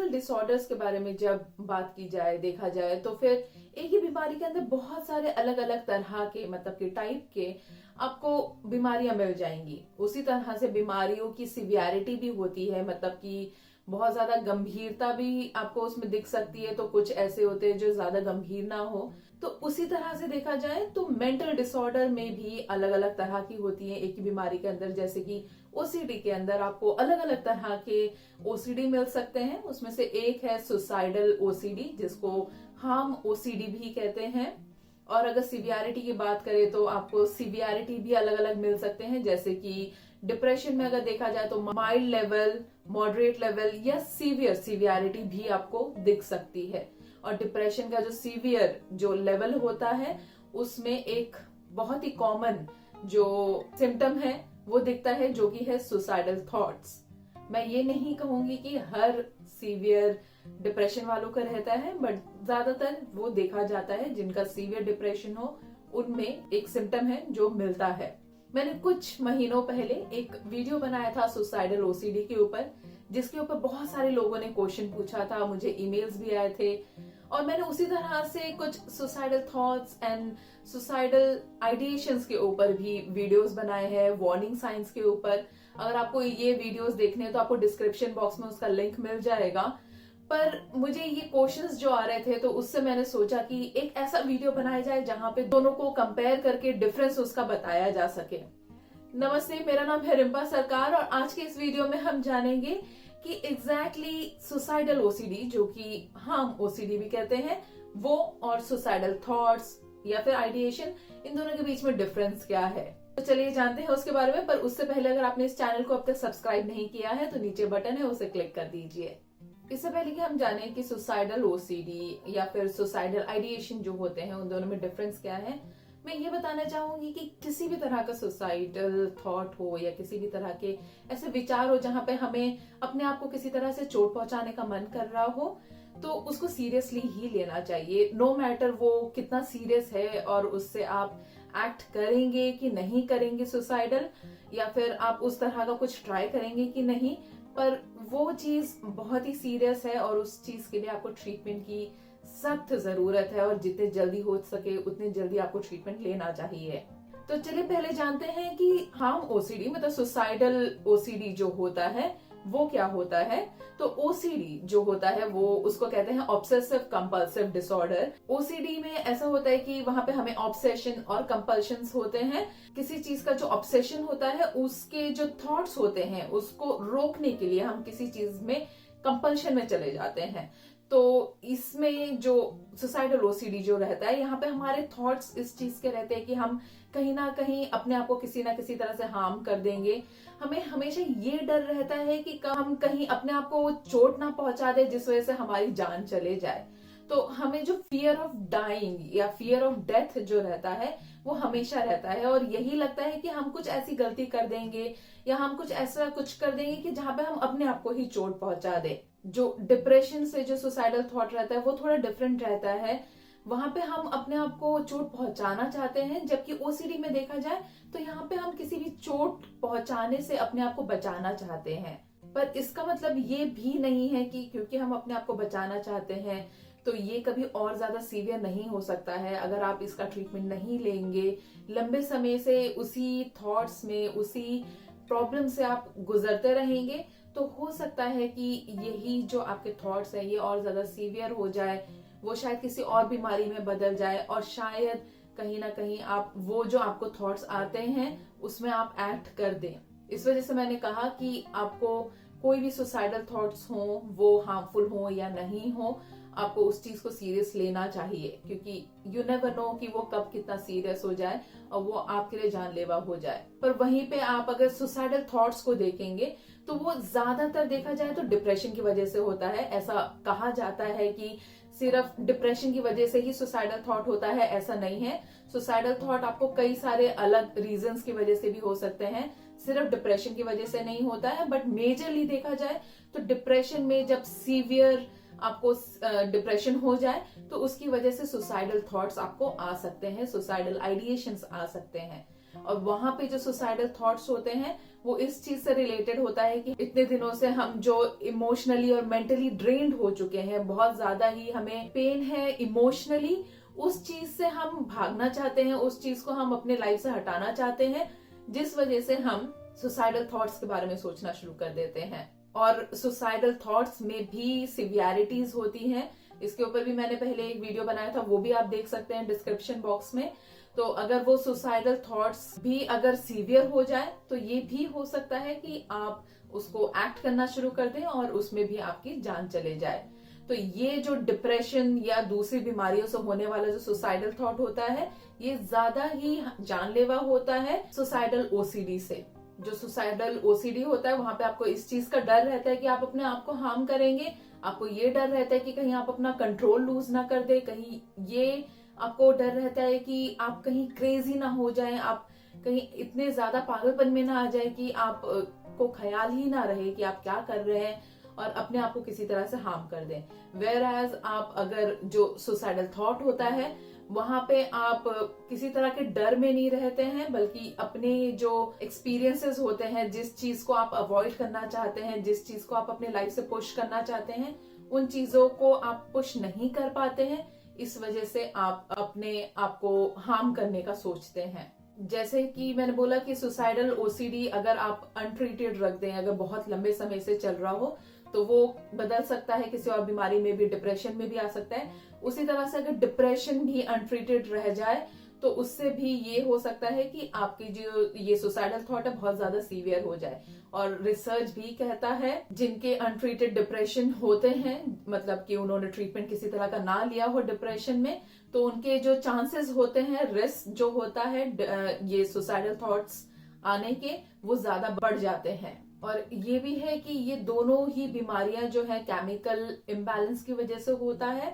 Mental disorders के बारे में जब बात की जाए, देखा जाए, तो फिर एक ही बीमारी के अंदर बहुत सारे अलग अलग तरह के, मतलब कि टाइप के आपको बीमारियां मिल जाएंगी। उसी तरह से बीमारियों की सिवियरिटी भी होती है, मतलब कि बहुत ज्यादा गंभीरता भी आपको उसमें दिख सकती है, तो कुछ ऐसे होते हैं जो ज्यादा गंभीर ना हो। तो उसी तरह से देखा जाए तो मेंटल डिसऑर्डर में भी अलग अलग तरह की होती है एक ही बीमारी के अंदर। जैसे कि ओसीडी के अंदर आपको अलग अलग तरह के ओसीडी मिल सकते हैं। उसमें से एक है सुसाइडल ओसीडी, जिसको हार्म ओसीडी भी कहते हैं। और अगर सिवियरिटी की बात करें तो आपको सिवियरिटी भी अलग अलग मिल सकते हैं। जैसे कि डिप्रेशन में अगर देखा जाए तो माइल्ड लेवल, मॉडरेट लेवल या सीवियर सिवियरिटी भी आपको दिख सकती है। और डिप्रेशन का जो सीवियर जो लेवल होता है उसमें एक बहुत ही कॉमन जो सिम्टम है वो दिखता है, जो कि है सुसाइडल थॉट्स। मैं ये नहीं कहूंगी कि हर सीवियर डिप्रेशन वालों का रहता है, बट ज्यादातर वो देखा जाता है जिनका सीवियर डिप्रेशन हो उनमें एक सिम्टम है जो मिलता है। मैंने कुछ महीनों पहले एक वीडियो बनाया था सुसाइडल ओसीडी के ऊपर, जिसके ऊपर बहुत सारे लोगों ने क्वेश्चन पूछा था, मुझे ईमेल्स भी आए थे। और मैंने उसी तरह से कुछ सुसाइडल थॉट्स एंड सुसाइडल आइडिएशंस के ऊपर भी वीडियोस बनाए हैं, वार्निंग साइंस के ऊपर। अगर आपको ये वीडियोस देखने हैं तो आपको डिस्क्रिप्शन बॉक्स में उसका लिंक मिल जाएगा। पर मुझे ये क्वेश्चंस जो आ रहे थे तो उससे मैंने सोचा कि एक ऐसा वीडियो बनाया जाए जहां पे दोनों को कंपेयर करके डिफरेंस उसका बताया जा सके। नमस्ते, मेरा नाम है रिम्पा सरकार और आज के इस वीडियो में हम जानेंगे कि एग्जैक्टली सुसाइडल ओसीडी, जो कि हार्म ओसीडी भी कहते हैं, वो और सुसाइडल थॉट्स या फिर आइडिएशन, इन दोनों के बीच में डिफरेंस क्या है। तो चलिए जानते हैं उसके बारे में। पर उससे पहले अगर आपने इस चैनल को अब तक सब्सक्राइब नहीं किया है तो नीचे बटन है, उसे क्लिक कर दीजिए। इससे पहले कि हम जाने कि सुसाइडल ओसीडी या फिर सुसाइडल आइडिएशन जो होते हैं उन दोनों में डिफरेंस क्या है, मैं ये बताना चाहूंगी कि किसी भी तरह का सुसाइडल थॉट हो या किसी भी तरह के ऐसे विचार हो जहां पे हमें अपने आप को किसी तरह से चोट पहुंचाने का मन कर रहा हो, तो उसको सीरियसली ही लेना चाहिए। नो मैटर वो कितना सीरियस है और उससे आप एक्ट करेंगे कि नहीं करेंगे सुसाइडल, या फिर आप उस तरह का कुछ ट्राई करेंगे कि नहीं, पर वो चीज बहुत ही सीरियस है और उस चीज के लिए आपको ट्रीटमेंट की सख्त जरूरत है। और जितने जल्दी हो सके उतने जल्दी आपको ट्रीटमेंट लेना चाहिए। तो चलिए पहले जानते हैं कि हार्म ओसीडी मतलब सुसाइडल ओसीडी जो होता है वो क्या होता है। तो ओसीडी जो होता है वो उसको कहते हैं ऑब्सेसिव कंपल्सिव डिसऑर्डर। ओसीडी में ऐसा होता है कि वहां पे हमें ऑब्सेशन और कंपल्शंस होते हैं। किसी चीज का जो ऑब्सेशन होता है उसके जो थॉट्स होते हैं उसको रोकने के लिए हम किसी चीज में कंपल्शन में चले जाते हैं। तो इसमें जो सुसाइडल ओसीडी जो रहता है, यहाँ पे हमारे थॉट्स इस चीज के रहते हैं कि हम कहीं ना कहीं अपने आप को किसी ना किसी तरह से हार्म कर देंगे। हमें हमेशा ये डर रहता है कि हम कहीं अपने आप को चोट ना पहुंचा दे जिस वजह से हमारी जान चले जाए। तो हमें जो फियर ऑफ डाइंग या फियर ऑफ डेथ जो रहता है वो हमेशा रहता है। और यही लगता है कि हम कुछ ऐसी गलती कर देंगे या हम कुछ ऐसा कुछ कर देंगे कि जहां पे हम अपने आप को ही चोट पहुंचा दे। जो डिप्रेशन से जो सुसाइडल थॉट रहता है वो थोड़ा डिफरेंट रहता है। वहां पे हम अपने आप को चोट पहुंचाना चाहते हैं, जबकि ओसीडी में देखा जाए तो यहाँ पे हम किसी भी चोट पहुंचाने से अपने आप को बचाना चाहते हैं। पर इसका मतलब ये भी नहीं है कि क्योंकि हम अपने आप को बचाना चाहते हैं तो ये कभी और ज्यादा सीवियर नहीं हो सकता है। अगर आप इसका ट्रीटमेंट नहीं लेंगे, लंबे समय से उसी थॉट्स में, उसी प्रॉब्लम से आप गुजरते रहेंगे, तो हो सकता है कि यही जो आपके थॉट्स है ये और ज्यादा सीवियर हो जाए, वो शायद किसी और बीमारी में बदल जाए और शायद कहीं ना कहीं आप वो जो आपको थॉट्स आते हैं उसमें आप एक्ट कर दें। इस वजह से मैंने कहा कि आपको कोई भी सुसाइडल थॉट्स हो वो हार्मफुल हो या नहीं हो, आपको उस चीज को सीरियस लेना चाहिए, क्योंकि यू नेवर नो कि वो कब कितना सीरियस हो जाए और वो आपके लिए जानलेवा हो जाए। पर वहीं पे आप अगर सुसाइडल थॉट्स को देखेंगे तो वो ज्यादातर देखा जाए तो डिप्रेशन की वजह से होता है। ऐसा कहा जाता है कि सिर्फ डिप्रेशन की वजह से ही सुसाइडल थॉट होता है, ऐसा नहीं है। सुसाइडल थॉट आपको कई सारे अलग रीजंस की वजह से भी हो सकते हैं, सिर्फ डिप्रेशन की वजह से नहीं होता है। बट मेजरली देखा जाए तो डिप्रेशन में जब सीवियर आपको डिप्रेशन हो जाए तो उसकी वजह से सुसाइडल थॉट्स आपको आ सकते हैं, सुसाइडल आइडिएशंस आ सकते हैं। और वहां पे जो सुसाइडल थॉट्स होते हैं वो इस चीज से रिलेटेड होता है कि इतने दिनों से हम जो इमोशनली और मेंटली ड्रेन्ड हो चुके हैं, बहुत ज्यादा ही हमें पेन है इमोशनली, उस चीज से हम भागना चाहते हैं, उस चीज को हम अपने लाइफ से हटाना चाहते हैं, जिस वजह से हम सुसाइडल थॉट्स के बारे में सोचना शुरू कर देते हैं। और सुसाइडल थॉट्स में भी सिवियरिटीज होती हैं, इसके ऊपर भी मैंने पहले एक वीडियो बनाया था, वो भी आप देख सकते हैं डिस्क्रिप्शन बॉक्स में। तो अगर वो सुसाइडल थॉट्स भी अगर सीवियर हो जाए तो ये भी हो सकता है कि आप उसको एक्ट करना शुरू कर दें और उसमें भी आपकी जान चले जाए। तो ये जो डिप्रेशन या दूसरी बीमारियों से होने वाला जो सुसाइडल थॉट होता है, ये ज्यादा ही जानलेवा होता है सुसाइडल ओसीडी से। जो सुसाइडल ओसीडी होता है वहां पे आपको इस चीज का डर रहता है कि आप अपने आप को हार्म करेंगे, आपको ये डर रहता है कि कहीं आप अपना कंट्रोल लूज ना कर दे, कहीं ये आपको डर रहता है कि आप कहीं क्रेजी ना हो जाएं, आप कहीं इतने ज्यादा पागलपन में ना आ जाए कि आप को ख्याल ही ना रहे कि आप क्या कर रहे हैं और अपने आप को किसी तरह से हार्म कर दें। वेयर एज आप अगर जो सुसाइडल थॉट होता है वहां पे आप किसी तरह के डर में नहीं रहते हैं, बल्कि अपने जो एक्सपीरियंसेस होते हैं, जिस चीज को आप अवॉइड करना चाहते हैं, जिस चीज को आप अपने लाइफ से पुश करना चाहते हैं, उन चीजों को आप पुश नहीं कर पाते हैं। इस वजह से आप अपने आप को हार्म करने का सोचते हैं। जैसे कि मैंने बोला कि सुसाइडल ओसीडी अगर आप अनट्रीटेड रख दें, अगर बहुत लंबे समय से चल रहा हो, तो वो बदल सकता है किसी और बीमारी में भी, डिप्रेशन में भी आ सकता है। उसी तरह से अगर डिप्रेशन भी अनट्रीटेड रह जाए तो उससे भी ये हो सकता है कि आपकी जो ये सुसाइडल थॉट है बहुत ज्यादा सीवियर हो जाए। और रिसर्च भी कहता है जिनके अनट्रीटेड डिप्रेशन होते हैं, मतलब कि उन्होंने ट्रीटमेंट किसी तरह का ना लिया हो डिप्रेशन में, तो उनके जो चांसेस होते हैं, रिस्क जो होता है ये सुसाइडल थॉट्स आने के, वो ज्यादा बढ़ जाते हैं। और ये भी है कि ये दोनों ही बीमारियां जो है केमिकल इम्बैलेंस की वजह से होता है,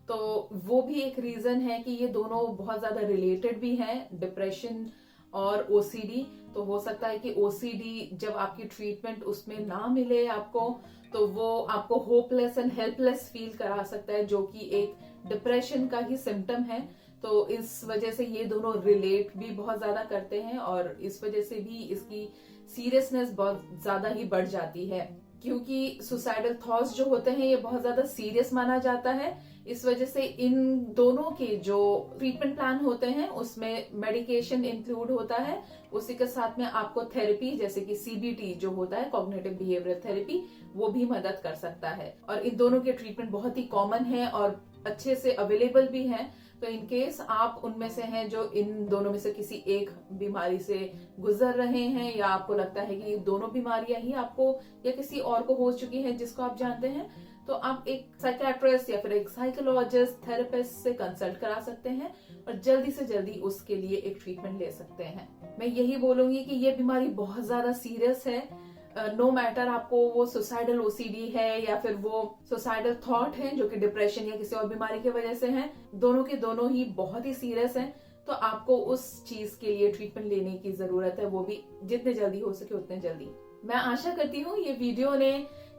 तो वो भी एक रीजन है कि ये दोनों बहुत ज्यादा रिलेटेड भी हैं, डिप्रेशन और ओसीडी। तो हो सकता है कि ओसीडी जब आपकी ट्रीटमेंट उसमें ना मिले आपको, तो वो आपको होपलेस एंड हेल्पलेस फील करा सकता है, जो कि एक डिप्रेशन का ही सिम्टम है। तो इस वजह से ये दोनों रिलेट भी बहुत ज्यादा करते हैं और इस वजह से भी इसकी सीरियसनेस बहुत ज्यादा ही बढ़ जाती है, क्योंकि सुसाइडल थॉट्स जो होते हैं ये बहुत ज्यादा सीरियस माना जाता है। इस वजह से इन दोनों के जो ट्रीटमेंट प्लान होते हैं उसमें मेडिकेशन इंक्लूड होता है, उसी के साथ में आपको थेरेपी जैसे कि सीबीटी जो होता है, कॉग्निटिव बिहेवियरल थेरेपी, वो भी मदद कर सकता है। और इन दोनों के ट्रीटमेंट बहुत ही कॉमन है और अच्छे से अवेलेबल भी हैं। तो इन केस आप उनमें से हैं जो इन दोनों में से किसी एक बीमारी से गुजर रहे हैं, या आपको लगता है कि ये दोनों बीमारियां ही आपको या किसी और को हो चुकी हैं जिसको आप जानते हैं, तो आप एक साइकियाट्रिस्ट या फिर एक साइकोलॉजिस्ट, थेरेपिस्ट से कंसल्ट करा सकते हैं और जल्दी से जल्दी उसके लिए एक ट्रीटमेंट ले सकते हैं। मैं यही बोलूंगी कि ये बीमारी बहुत ज्यादा सीरियस है। नो मैटर आपको वो सुसाइडल ओसीडी है या फिर वो सुसाइडल थॉट है जो कि डिप्रेशन या किसी और बीमारी की वजह से हैं, दोनों के दोनों ही बहुत ही सीरियस हैं। तो आपको उस चीज के लिए ट्रीटमेंट लेने की जरूरत है, वो भी जितने जल्दी हो सके उतने जल्दी। मैं आशा करती हूँ ये वीडियो ने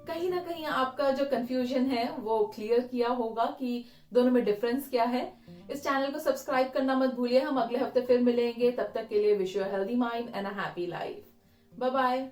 कहीं ना कहीं आपका जो कंफ्यूजन है वो क्लियर किया होगा कि दोनों में डिफरेंस क्या है। इस चैनल को सब्सक्राइब करना मत भूलिए। हम अगले हफ्ते फिर मिलेंगे, तब तक के लिए wish you a healthy mind and a happy life. Bye bye.